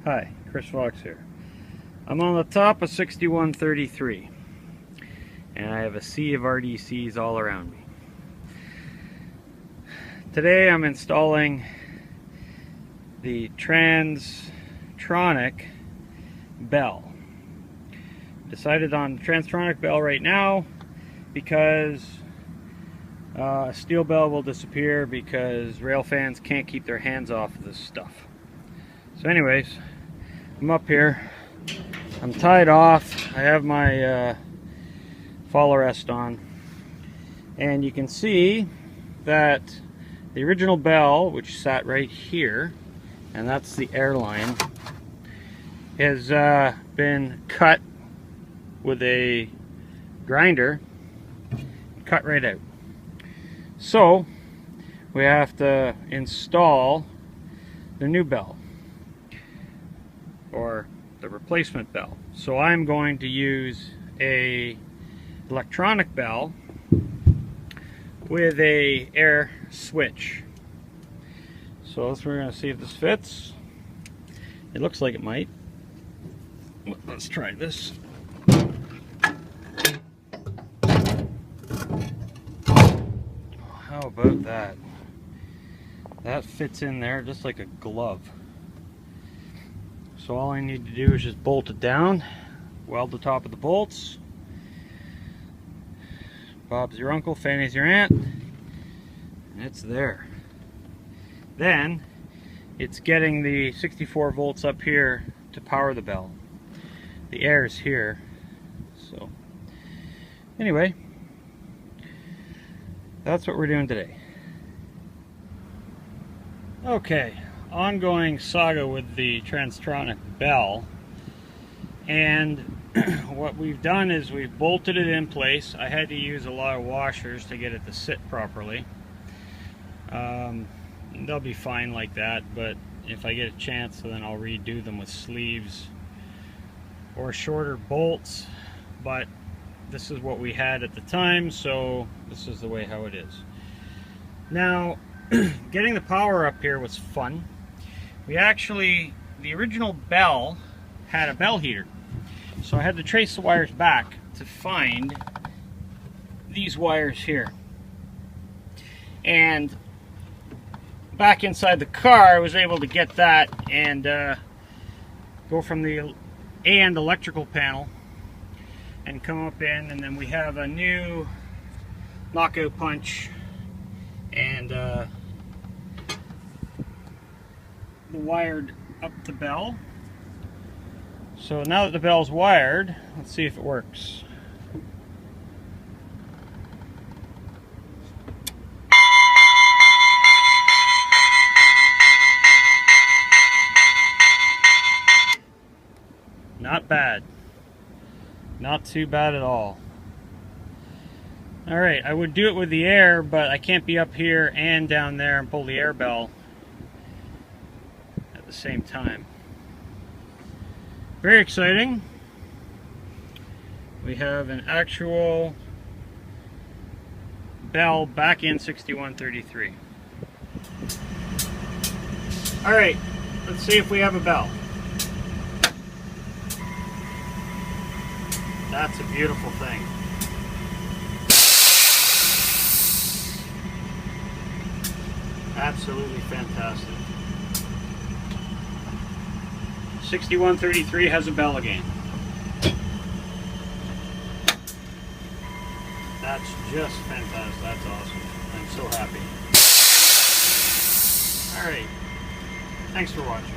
Hi, Chris Fox here. I'm on the top of 6133 and I have a sea of RDCs all around me. Today I'm installing the Transtronic bell. Decided on the Transtronic bell right now because a steel bell will disappear because rail fans can't keep their hands off of this stuff. So anyways, I'm up here, I'm tied off, I have my fall arrest on, and you can see that the original bell, which sat right here, and that's the air line, has been cut with a grinder, cut right out. So we have to install the new bell, or the replacement bell. So I'm going to use a electronic bell with a air switch. So we're going to see if this fits. It looks like it might. Let's try this. How about that? That fits in there just like a glove. So all I need to do is just bolt it down, weld the top of the bolts. Bob's your uncle, Fanny's your aunt, and it's there. Then it's getting the 64 volts up here to power the bell. The air is here. So anyway, that's what we're doing today. Okay, ongoing saga with the Transtronic bell, and what we've done is we've bolted it in place. I had to use a lot of washers to get it to sit properly. They'll be fine like that, but if I get a chance, then I'll redo them with sleeves or shorter bolts. But this is what we had at the time, so this is the way how it is. Now, getting the power up here was fun. The original bell had a bell heater. So I had to trace the wires back to find these wires here. And back inside the car, I was able to get that and go from the end electrical panel and come up in, and then we have a new knockout punch and wired up the bell. So now that the bell's wired, let's see if it works. Not bad. Not too bad at all. Alright, I would do it with the air, but I can't be up here and down there and pull the air bell at the same time. Very exciting. We have an actual bell back in 6133. Alright, let's see if we have a bell. That's a beautiful thing. Absolutely fantastic. 6133 has a bell again. That's just fantastic. That's awesome. I'm so happy. Alright. Thanks for watching.